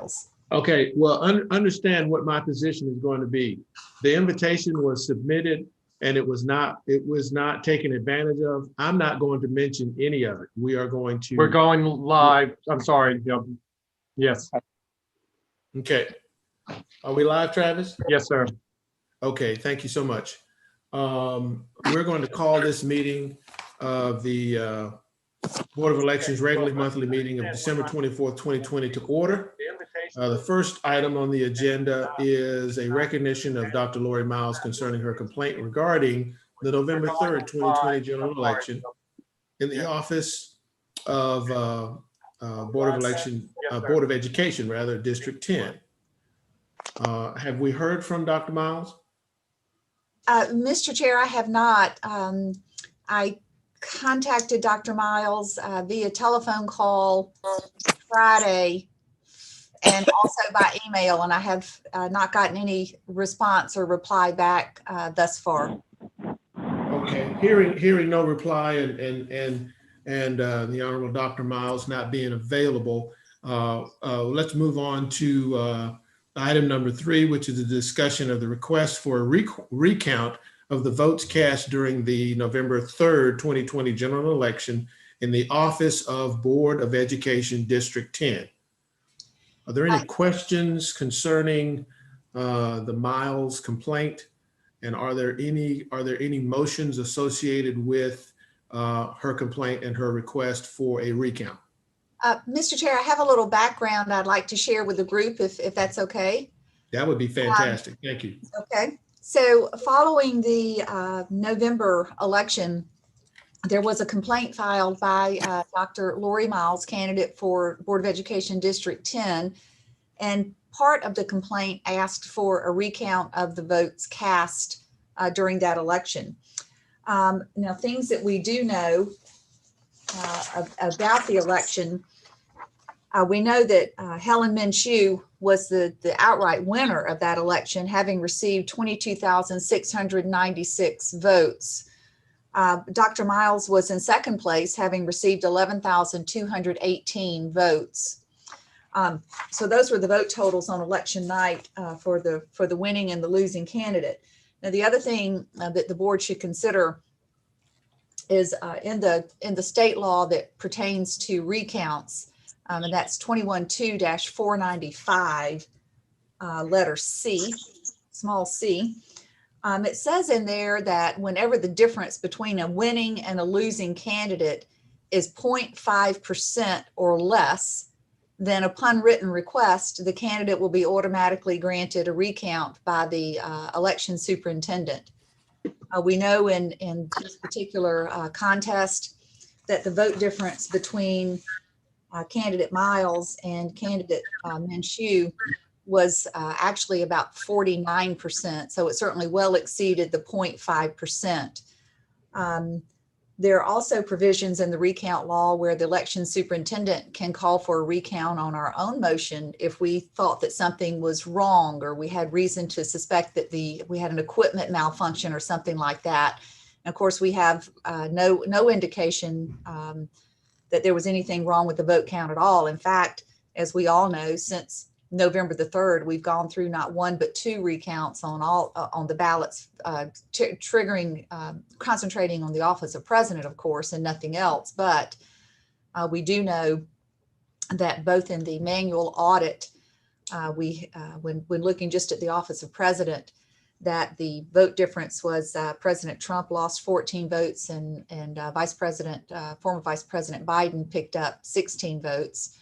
Miles. Okay, well, understand what my position is going to be. The invitation was submitted and it was not taken advantage of. I'm not going to mention any of it. We're going live. I'm sorry. Yep. Yes. Okay. Are we live, Travis? Yes, sir. Okay, thank you so much. We're going to call this meeting of the Board of Elections regularly monthly meeting of December 24th, 2020 to order. The first item on the agenda is a recognition of Dr. Lori Miles concerning her complaint regarding the November 3rd, 2020 general election in the office of Board of Education, rather, District 10. Have we heard from Dr. Miles? Mr. Chair, I have not. I contacted Dr. Miles via telephone call Friday and also by email, and I have not gotten any response or reply back thus far. Okay, hearing no reply and the Honorable Dr. Miles not being available, let's move on to item number 3, which is a discussion of the request for a recount of the votes cast during the November 3rd, 2020 general election in the office of Board of Education District 10. Are there any questions concerning the Miles complaint? And are there any motions associated with her complaint and her request for a recount? Mr. Chair, I have a little background I'd like to share with the group if that's okay. That would be fantastic. Thank you. Okay. So following the November election, there was a complaint filed by Dr. Lori Miles, candidate for Board of Education District 10. And part of the complaint asked for a recount of the votes cast during that election. Now, things that we do know about the election, we know that Helen Minshew was the outright winner of that election, having received 22,696 votes. Dr. Miles was in second place, having received 11,218 votes. So those were the vote totals on election night for the winning and the losing candidate. Now, the other thing that the board should consider is in the state law that pertains to recounts, and that's 21-2-495, letter C, small c. It says in there that whenever the difference between a winning and a losing candidate is 0.5% or less, then upon written request, the candidate will be automatically granted a recount by the election superintendent. We know in this particular contest that the vote difference between candidate Miles and candidate Minshew was actually about 49%. So it certainly well exceeded the 0.5%. There are also provisions in the recount law where the election superintendent can call for a recount on our own motion if we thought that something was wrong or we had reason to suspect that we had an equipment malfunction or something like that. And of course, we have no indication that there was anything wrong with the vote count at all. In fact, as we all know, since November the 3rd, we've gone through not one but two recounts on on the ballots, concentrating on the office of president, of course, and nothing else. But we do know that both in the manual audit, when looking just at the office of president, that the vote difference was President Trump lost 14 votes and former Vice President Biden picked up 16 votes.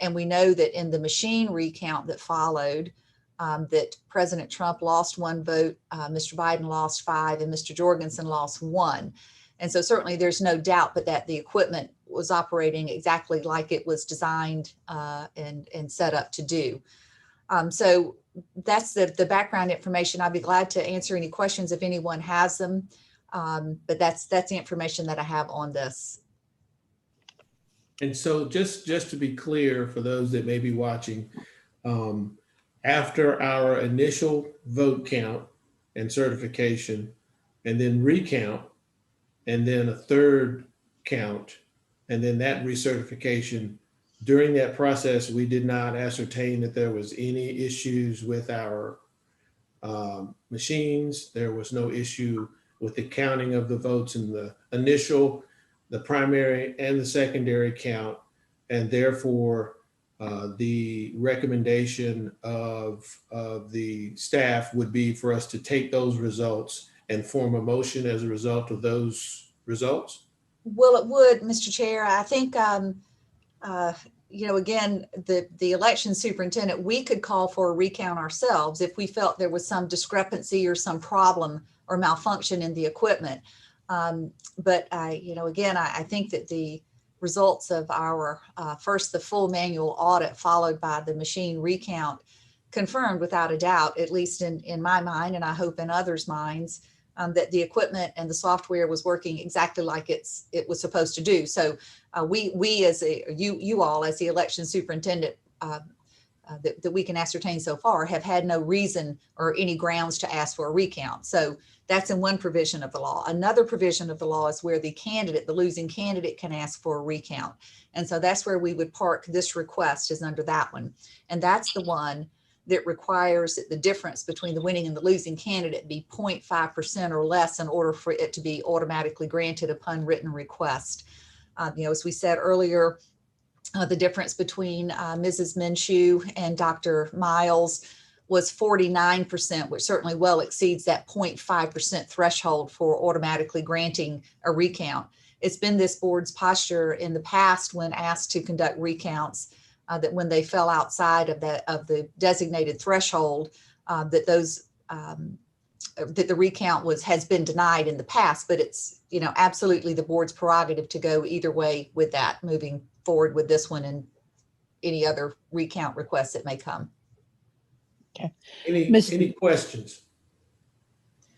And we know that in the machine recount that followed, that President Trump lost 1 vote, Mr. Biden lost 5, and Mr. Jorgensen lost 1. And so certainly there's no doubt but that the equipment was operating exactly like it was designed and set up to do. So that's the background information. I'd be glad to answer any questions if anyone has them, but that's the information that I have on this. And so just to be clear for those that may be watching, after our initial vote count and certification, and then recount, and then a third count, and then that recertification, During that process, we did not ascertain that there was any issues with our machines. There was no issue with the counting of the votes in the initial, the primary, and the secondary count. And therefore, the recommendation of the staff would be for us to take those results and form a motion as a result of those results. Well, it would, Mr. Chair. I think, again, the election superintendent, we could call for a recount ourselves if we felt there was some discrepancy or some problem or malfunction in the equipment. But I think that the results of our first, the full manual audit followed by the machine recount confirmed without a doubt, at least in my mind, and I hope in others' minds, that the equipment and the software was working exactly like it was supposed to do. So we as you all as the election superintendent that we can ascertain so far have had no reason or any grounds to ask for a recount. So that's in one provision of the law. Another provision of the law is where the losing candidate can ask for a recount. And so that's where we would park this request, is under that one. And that's the one that requires that the difference between the winning and the losing candidate be 0.5% or less in order for it to be automatically granted upon written request. As we said earlier, the difference between Mrs. Minshew and Dr. Miles was 49%, which certainly well exceeds that 0.5% threshold for automatically granting a recount. It's been this board's posture in the past when asked to conduct recounts that when they fell outside of the designated threshold, that the recount has been denied in the past. But it's absolutely the board's prerogative to go either way with that, moving forward with this one and any other recount requests that may come. Okay. Any questions?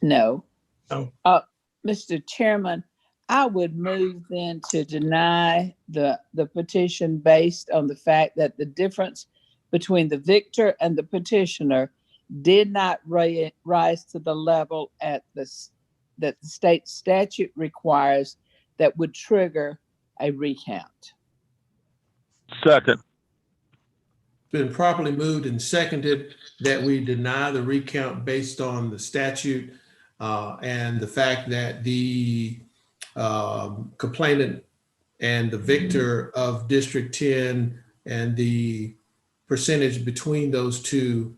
No. No. Mr. Chairman, I would move then to deny the petition based on the fact that the difference between the victor and the petitioner did not rise to the level that the state statute requires that would trigger a recount. Second. Been properly moved and seconded that we deny the recount based on the statute and the fact that the complainant and the victor of District 10 and the percentage between those two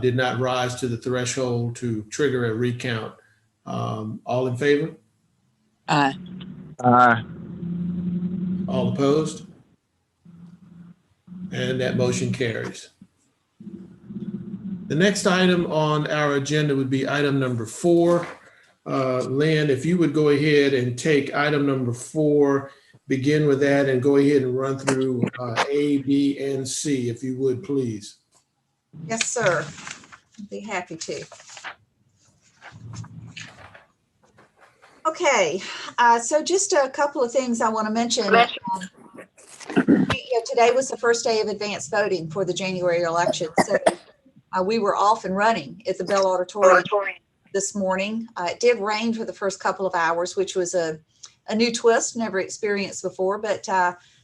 did not rise to the threshold to trigger a recount. All in favor? Aye. Aye. All opposed? And that motion carries. The next item on our agenda would be item number 4. Lynn, if you would go ahead and take item number 4, begin with that and go ahead and run through A, B, and C, if you would, please. Yes, sir. I'd be happy to. Okay, so just a couple of things I want to mention. Today was the first day of advanced voting for the January election. So we were off and running at the Bell Auditorium this morning. It did rain for the first couple of hours, which was a new twist, never experienced before. But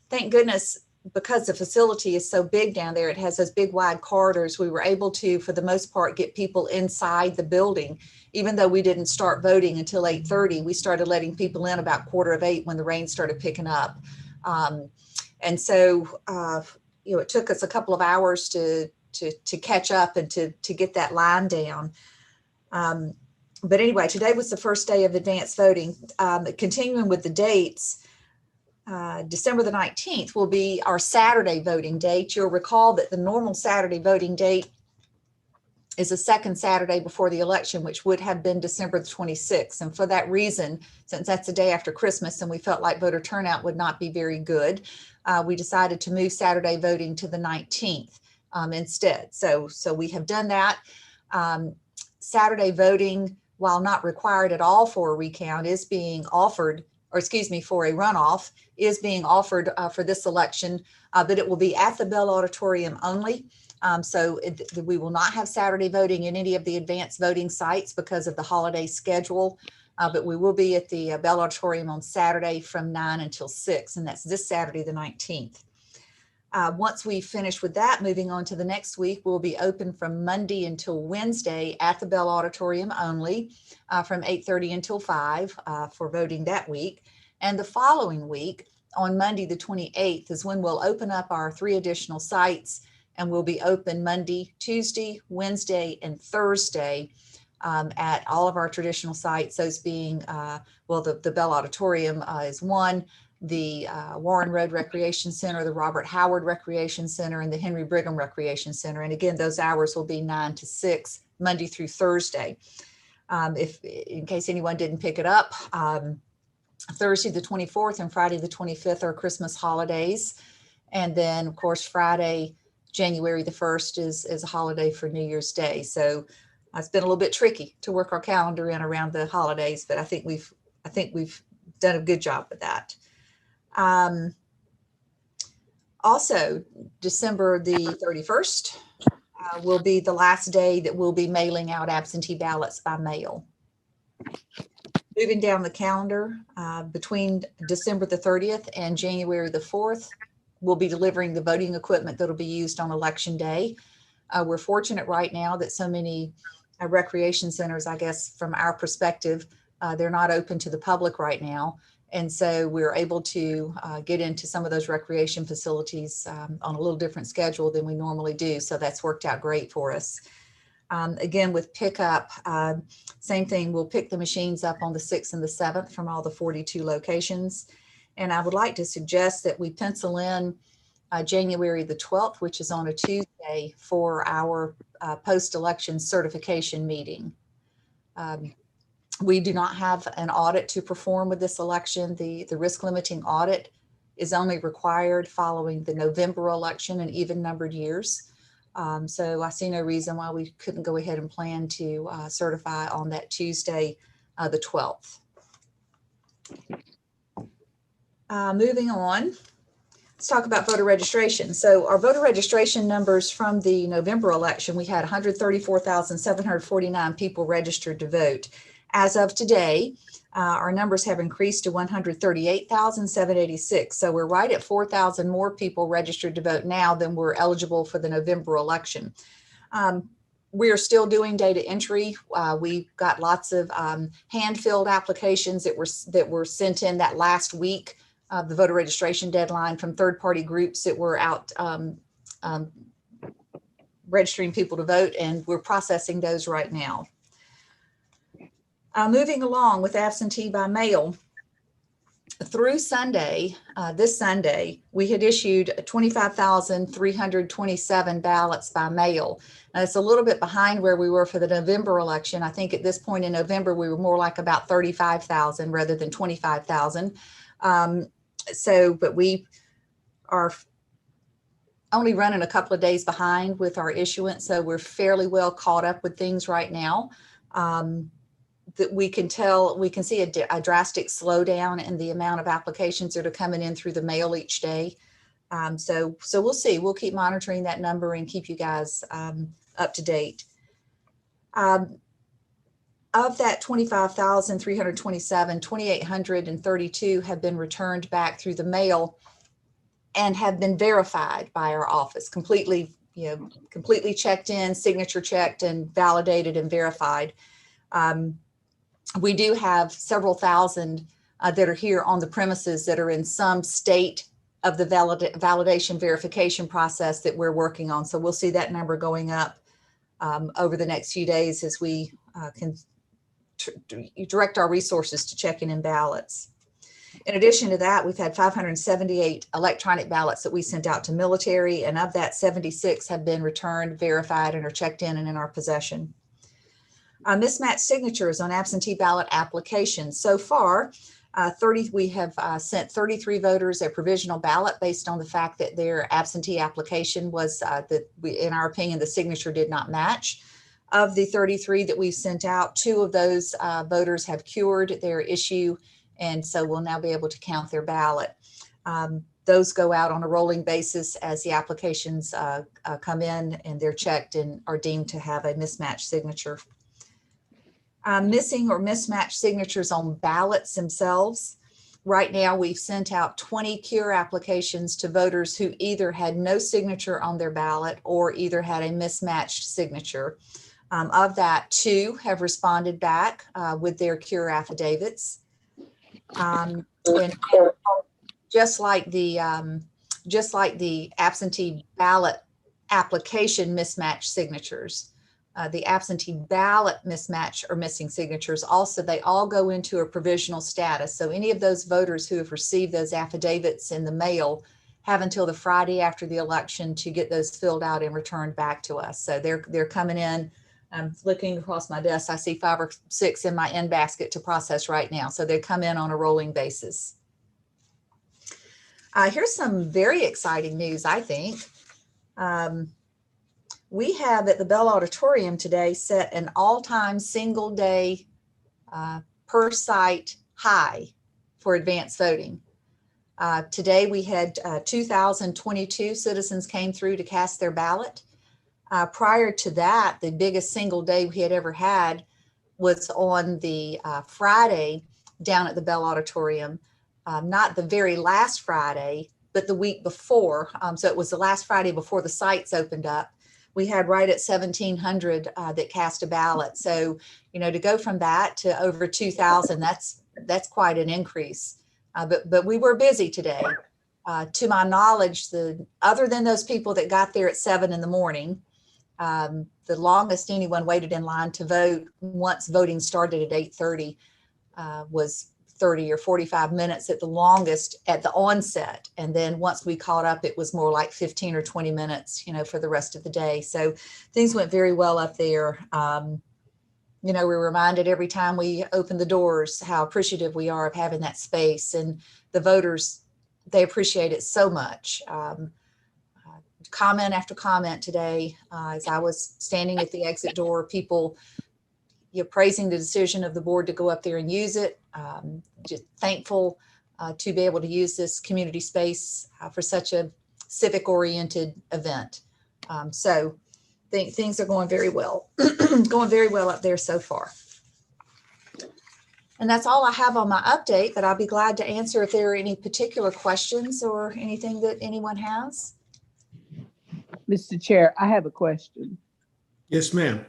thank goodness, because the facility is so big down there, it has those big wide corridors. We were able to, for the most part, get people inside the building. Even though we didn't start voting until 8:30, we started letting people in about 7:45 when the rain started picking up. And so, it took us a couple of hours to catch up and to get that line down. But anyway, today was the first day of advanced voting. Continuing with the dates, December the 19th will be our Saturday voting date. You'll recall that the normal Saturday voting date is the second Saturday before the election, which would have been December the 26th. And for that reason, since that's the day after Christmas and we felt like voter turnout would not be very good, we decided to move Saturday voting to the 19th instead. So we have done that. Saturday voting, while not required at all for a recount, is being offered, or excuse me, for a runoff, is being offered for this election, but it will be at the Bell Auditorium only. So we will not have Saturday voting in any of the advanced voting sites because of the holiday schedule, but we will be at the Bell Auditorium on Saturday from 9 until 6, and that's this Saturday, the 19th. Once we finish with that, moving on to the next week, we'll be open from Monday until Wednesday at the Bell Auditorium only, from 8:30 until 5 for voting that week. And the following week, on Monday, the 28th, is when we'll open up our 3 additional sites, and we'll be open Monday, Tuesday, Wednesday, and Thursday at all of our traditional sites, those being, the Bell Auditorium is one, the Warren Road Recreation Center, the Robert Howard Recreation Center, and the Henry Brigham Recreation Center. And again, those hours will be 9 to 6, Monday through Thursday. In case anyone didn't pick it up, Thursday the 24th and Friday the 25th are Christmas holidays. And then, of course, Friday, January the 1st is a holiday for New Year's Day. So it's been a little bit tricky to work our calendar in around the holidays, but I think we've done a good job with that. Also, December the 31st will be the last day that we'll be mailing out absentee ballots by mail. Moving down the calendar, between December the 30th and January the 4th, we'll be delivering the voting equipment that'll be used on Election Day. We're fortunate right now that so many recreation centers, I guess, from our perspective, they're not open to the public right now. And so we're able to get into some of those recreation facilities on a little different schedule than we normally do. So that's worked out great for us. Again, with pickup, same thing, we'll pick the machines up on the 6th and the 7th from all the 42 locations. And I would like to suggest that we pencil in January the 12th, which is on a Tuesday, for our post-election certification meeting. We do not have an audit to perform with this election. The risk limiting audit is only required following the November election in even numbered years. So I see no reason why we couldn't go ahead and plan to certify on that Tuesday, the 12th. Moving on, let's talk about voter registration. So our voter registration numbers from the November election, we had 134,749 people registered to vote. As of today, our numbers have increased to 138,786. So we're right at 4,000 more people registered to vote now than were eligible for the November election. We are still doing data entry. We got lots of hand-filled applications that were sent in that last week of the voter registration deadline from third-party groups that were out registering people to vote, and we're processing those right now. Moving along with absentee by mail, through Sunday, this Sunday, we had issued 25,327 ballots by mail. Now, it's a little bit behind where we were for the November election. I think at this point in November, we were more like about 35,000 rather than 25,000. But we are only running a couple of days behind with our issuance, so we're fairly well caught up with things right now. That we can see a drastic slowdown in the amount of applications that are coming in through the mail each day. So we'll see. We'll keep monitoring that number and keep you guys up to date. Of that 25,327, 2,832 have been returned back through the mail and have been verified by our office, completely checked in, signature checked, and validated and verified. We do have several thousand that are here on the premises that are in some state of the validation verification process that we're working on. So we'll see that number going up over the next few days as we can direct our resources to checking in ballots. In addition to that, we've had 578 electronic ballots that we sent out to military, and of that, 76 have been returned, verified, and are checked in and in our possession. Mismatch signatures on absentee ballot applications. So far, we have sent 33 voters a provisional ballot based on the fact that their absentee application was, in our opinion, the signature did not match. Of the 33 that we've sent out, 2 of those voters have cured their issue, and so we'll now be able to count their ballot. Those go out on a rolling basis as the applications come in and they're checked and are deemed to have a mismatched signature. Missing or mismatched signatures on ballots themselves. Right now, we've sent out 20 cure applications to voters who either had no signature on their ballot or either had a mismatched signature. Of that, 2 have responded back with their cure affidavits. And just like the absentee ballot application mismatch signatures, the absentee ballot mismatch or missing signatures, also, they all go into a provisional status. So any of those voters who have received those affidavits in the mail have until the Friday after the election to get those filled out and returned back to us. So they're coming in. I'm looking across my desk. I see 5 or 6 in my end basket to process right now. So they come in on a rolling basis. Here's some very exciting news, I think. We have at the Bell Auditorium today set an all-time single day per site high for advanced voting. Today we had 2,022 citizens came through to cast their ballot. Prior to that, the biggest single day we had ever had was on the Friday down at the Bell Auditorium. Not the very last Friday, but the week before. So it was the last Friday before the sites opened up. We had right at 1,700 that cast a ballot. So, to go from that to over 2,000, that's quite an increase. But we were busy today. To my knowledge, other than those people that got there at 7 in the morning, the longest anyone waited in line to vote once voting started at 8:30 was 30 or 45 minutes at the longest at the onset. And then once we caught up, it was more like 15 or 20 minutes, for the rest of the day. So things went very well up there. We're reminded every time we open the doors how appreciative we are of having that space. And the voters, they appreciate it so much. Comment after comment today, as I was standing at the exit door, people praising the decision of the board to go up there and use it. Just thankful to be able to use this community space for such a civic-oriented event. So things are going very well, going very well up there so far. And that's all I have on my update, but I'll be glad to answer if there are any particular questions or anything that anyone has. Mr. Chair, I have a question. Yes, ma'am.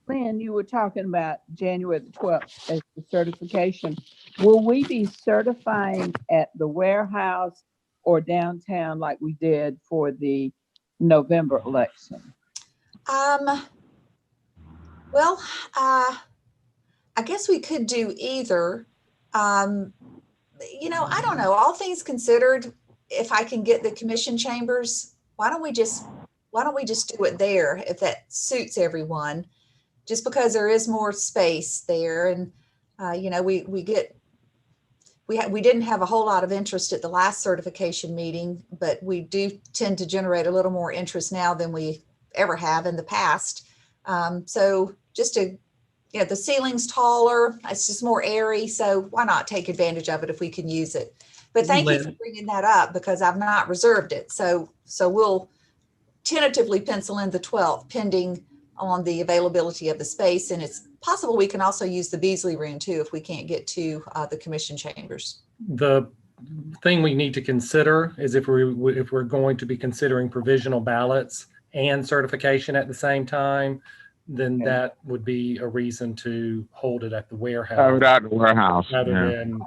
Lynn, you were talking about January the 12th as the certification. Will we be certifying at the warehouse or downtown like we did for the November election? Well, I guess we could do either. I don't know. All things considered, if I can get the commission chambers, why don't we just do it there if that suits everyone? Just because there is more space there, and we didn't have a whole lot of interest at the last certification meeting, but we do tend to generate a little more interest now than we ever have in the past. So the ceiling's taller, it's just more airy, so why not take advantage of it if we can use it? But thank you for bringing that up because I've not reserved it. So we'll tentatively pencil in the 12th pending on the availability of the space. And it's possible we can also use the Beasley room too if we can't get to the commission chambers. The thing we need to consider is if we're going to be considering provisional ballots and certification at the same time, then that would be a reason to hold it at the warehouse. At the warehouse. Rather than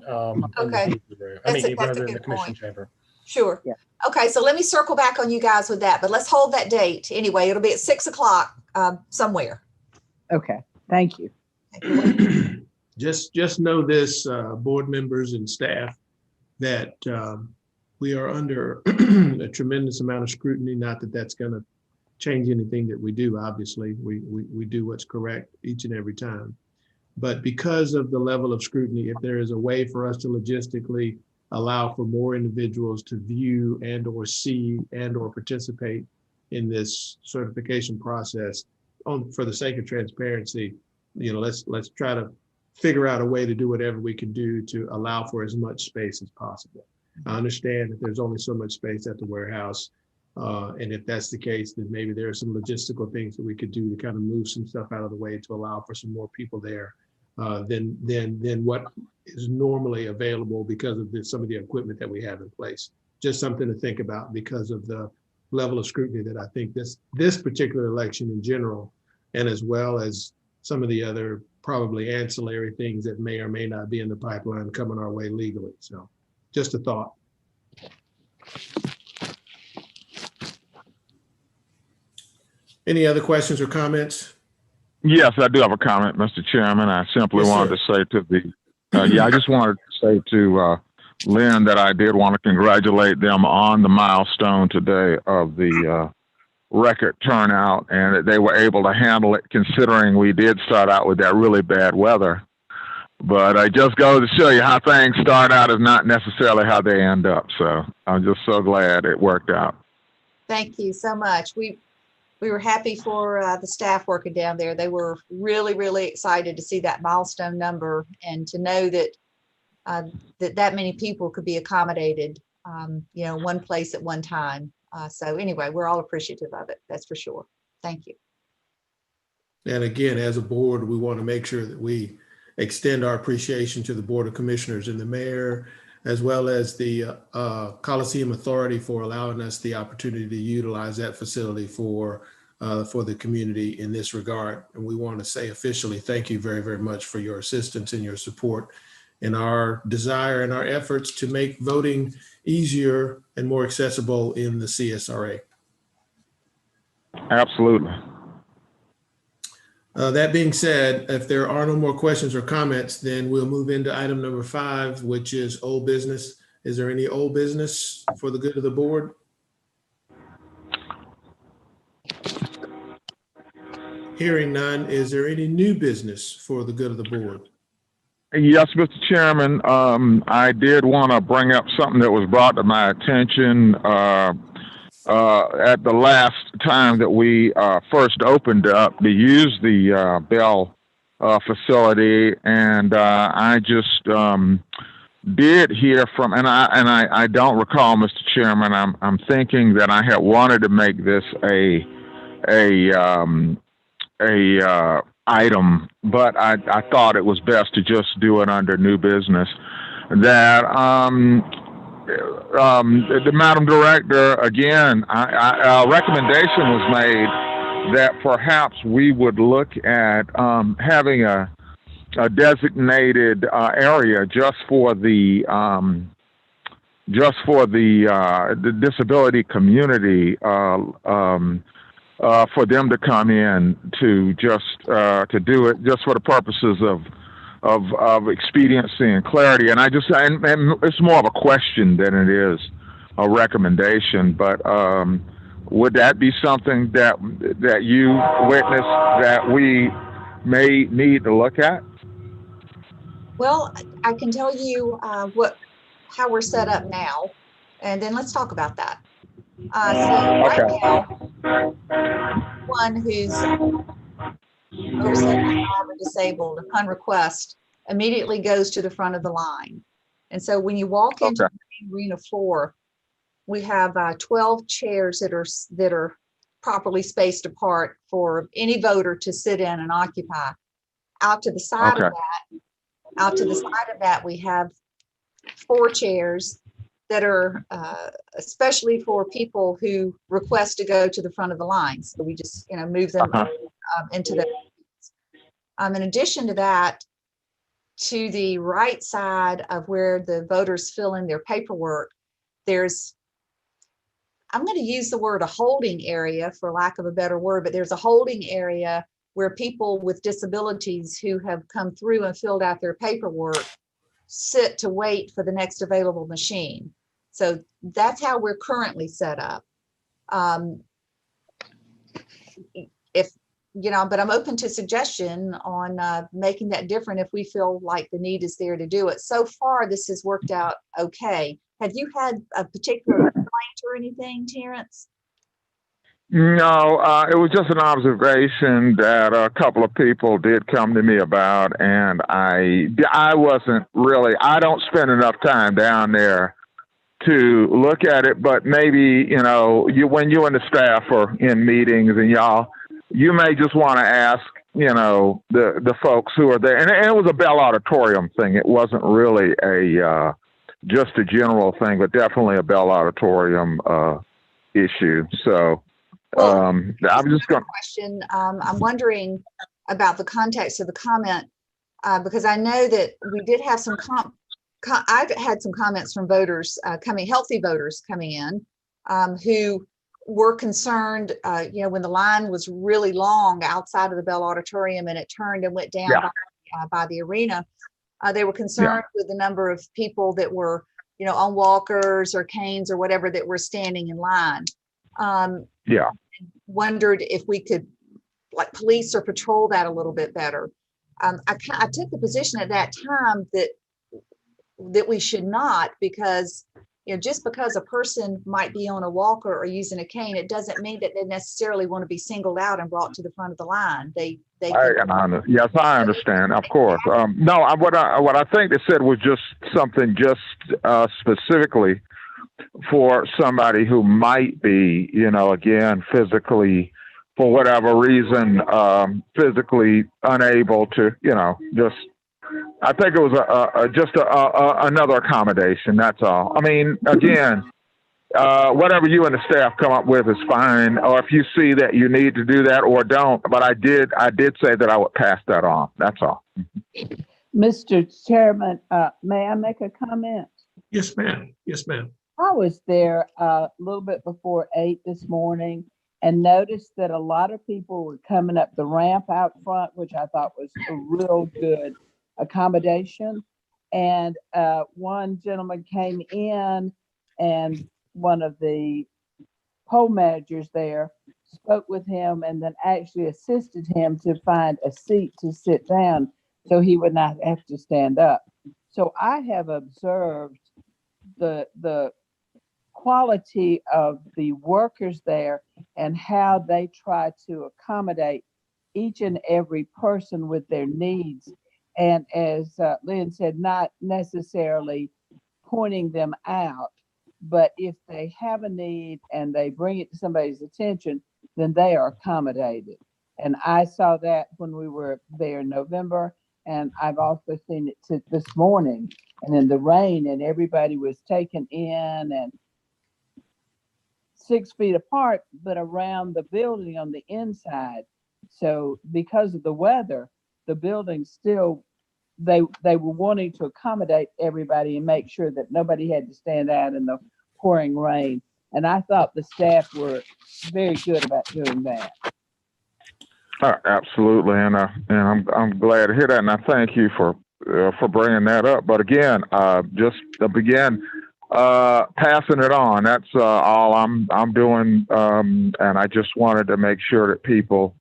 Okay. in the Beasley room. Rather than the commission chamber. Sure. Yeah. Okay, so let me circle back on you guys with that, but let's hold that date. Anyway, it'll be at 6 o'clock somewhere. Okay, thank you. Just know this, board members and staff, that we are under a tremendous amount of scrutiny. Not that that's going to change anything that we do. Obviously, we do what's correct each and every time. But because of the level of scrutiny, if there is a way for us to logistically allow for more individuals to view and or see and or participate in this certification process for the sake of transparency, let's try to figure out a way to do whatever we can do to allow for as much space as possible. I understand that there's only so much space at the warehouse. And if that's the case, then maybe there are some logistical things that we could do to kind of move some stuff out of the way to allow for some more people there. than what is normally available because of some of the equipment that we have in place. Just something to think about because of the level of scrutiny that I think this particular election in general, and as well as some of the other probably ancillary things that may or may not be in the pipeline coming our way legally. So just a thought. Any other questions or comments? Yes, I do have a comment, Mr. Chairman. I simply Yes, wanted to say to I just wanted to say to Lynn that I did want to congratulate them on the milestone today of the record turnout, and that they were able to handle it considering we did start out with that really bad weather. But I just go to show you how things start out is not necessarily how they end up. So I'm just so glad it worked out. Thank you so much. We were happy for the staff working down there. They were really, really excited to see that milestone number and to know that that many people could be accommodated, one place at one time. So anyway, we're all appreciative of it. That's for sure. Thank you. And again, as a board, we want to make sure that we extend our appreciation to the Board of Commissioners and the mayor, as well as the Coliseum Authority for allowing us the opportunity to utilize that facility for the community in this regard. And we want to say officially, thank you very, very much for your assistance and your support in our desire and our efforts to make voting easier and more accessible in the CSRA. Absolutely. That being said, if there are no more questions or comments, then we'll move into item number 5, which is old business. Is there any old business for the good of the board? Hearing none, is there any new business for the good of the board? Yes, Mr. Chairman. I did want to bring up something that was brought to my attention at the last time that we first opened up to use the Bell facility, and I just did hear from, and I don't recall, Mr. Chairman. I'm thinking that I had wanted to make this a item, but I thought it was best to just do it under new business. That the Madam Director, again, a recommendation was made that perhaps we would look at having a designated area just for the disability community, for them to come in to just to do it just for the purposes of expediency and clarity. And and it's more of a question than it is a recommendation. But would that be something that you witnessed that we may need to look at? Well, I can tell you how we're set up now, and then let's talk about that. So right now, one who's over 75 or disabled upon request immediately goes to the front of the line. And so when you walk into the main arena floor, we have 12 chairs that are properly spaced apart for any voter to sit in and occupy. Out to the side of that, we have 4 chairs that are especially for people who request to go to the front of the line. So we just move them into the. In addition to that, to the right side of where the voters fill in their paperwork, I'm going to use the word a holding area for lack of a better word, but there's a holding area where people with disabilities who have come through and filled out their paperwork sit to wait for the next available machine. So that's how we're currently set up. But I'm open to suggestion on making that different if we feel like the need is there to do it. So far, this has worked out okay. Have you had a particular complaint or anything, Terrence? No, it was just an observation that a couple of people did come to me about, and I wasn't really, I don't spend enough time down there to look at it, but maybe, when you and the staff are in meetings and you may just want to ask you know, the folks who are there, and it was a Bell Auditorium thing. It wasn't really a just a general thing, but definitely a Bell Auditorium issue. So Well, I'm just going. question. I'm wondering about the context of the comment because I know that we did have some I've had some comments from voters healthy voters coming in who were concerned, you know, when the line was really long outside of the Bell Auditorium and it turned and went down by the arena. They were concerned with the number of people that were, you know, on walkers or canes or whatever that were standing in line. Wondered if we could like police or patrol that a little bit better. I took the position at that time that we should not, because you know, just because a person might be on a walker or using a cane, it doesn't mean that they necessarily want to be singled out and brought to the front of the line. Yes, I understand, of course. No, what I think they said was just something specifically for somebody who might be, you know, again, physically, for whatever reason, physically unable to, you know, just. I think it was just another accommodation. That's all. I mean, again, whatever you and the staff come up with is fine. Or if you see that you need to do that, or don't. But I did say that I would pass that on. That's all. Mr. Chairman, may I make a comment? Yes, ma'am. Yes, ma'am. I was there a little bit before 8 this morning and noticed that a lot of people were coming up the ramp out front, which I thought was a real good accommodation. And one gentleman came in and one of the poll managers there spoke with him and then actually assisted him to find a seat to sit down so he would not have to stand up. So I have observed the quality of the workers there and how they try to accommodate each and every person with their needs. And as Lynn said, not necessarily pointing them out, but if they have a need and they bring it to somebody's attention, then they are accommodated. And I saw that when we were there in November, and I've also seen it this morning and in the rain, and everybody was taken in and 6 feet apart, but around the building on the inside. So because of the weather, the building still, they were wanting to accommodate everybody and make sure that nobody had to stand out in the pouring rain. And I thought the staff were very good about doing that. Absolutely, and I'm glad to hear that, and I thank you for bringing that up. But again, just to begin passing it on. That's all I'm doing, and I just wanted to make sure that people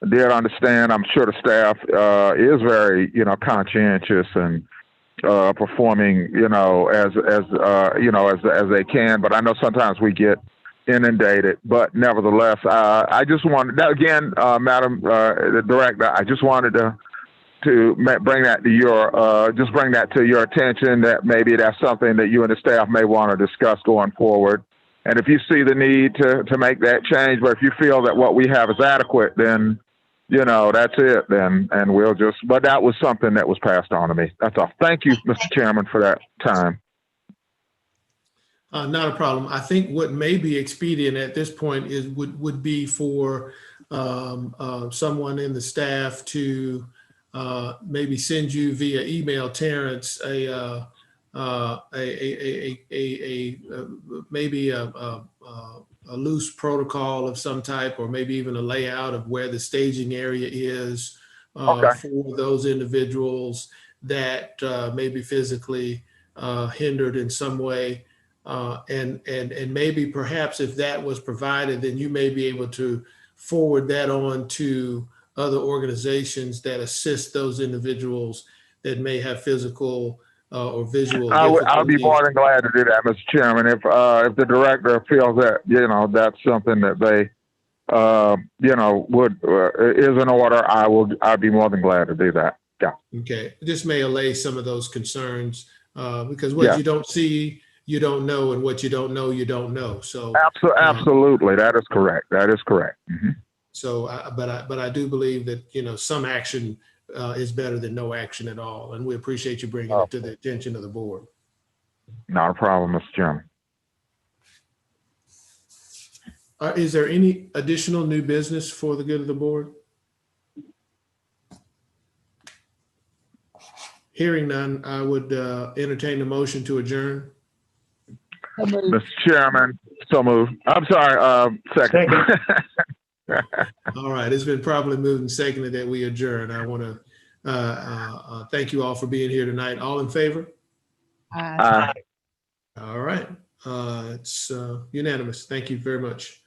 did understand. I'm sure the staff is very, you know, conscientious and performing, you know, as they can. But I know sometimes we get inundated. But nevertheless, I just wanted that again, Madam the Director. I just wanted to bring that to your attention, that maybe that's something that you and the staff may want to discuss going forward. And if you see the need to make that change, but if you feel that what we have is adequate, then, you know, that's it then. And but that was something that was passed on to me. That's all. Thank you, Mr. Chairman, for that time. Not a problem. I think what may be expedient at this point would be for someone in the staff to maybe send you via email, Terrence, maybe a loose protocol of some type, or maybe even a layout of where the staging area is for those individuals that may be physically hindered in some way. And maybe perhaps if that was provided, then you may be able to forward that on to other organizations that assist those individuals that may have physical or visual difficulties. I'll be more than glad to do that, Mr. Chairman. If the director feels that, you know, that's something that they, you know, is in order, I'd be more than glad to do that. Yeah. Okay. This may allay some of those concerns because what you don't see, you don't know, and what you don't know, you don't know. So absolutely, that is correct. That is correct. Mm-hmm. So, but I do believe that, you know, some action is better than no action at all. And we appreciate you bringing it to the attention of the board. Not a problem, Mr. Chairman. Is there any additional new business for the good of the board? Hearing none, I would entertain the motion to adjourn. Mr. Chairman, so moved. I'm sorry, second. All right, it's been properly moved and seconded that we adjourn. I want to thank you all for being here tonight. All in favor? All right, it's unanimous. Thank you very much.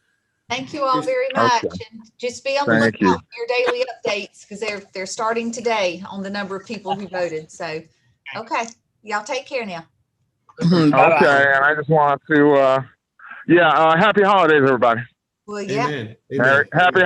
Thank you all very much. Okay. And just be on the Thank lookout you. for your daily updates because they're starting today on the number of people who voted. So, okay, y'all take care now. Bye-bye. Okay, and I just want to, happy holidays, everybody. Well, yeah. Amen. Amen. Happy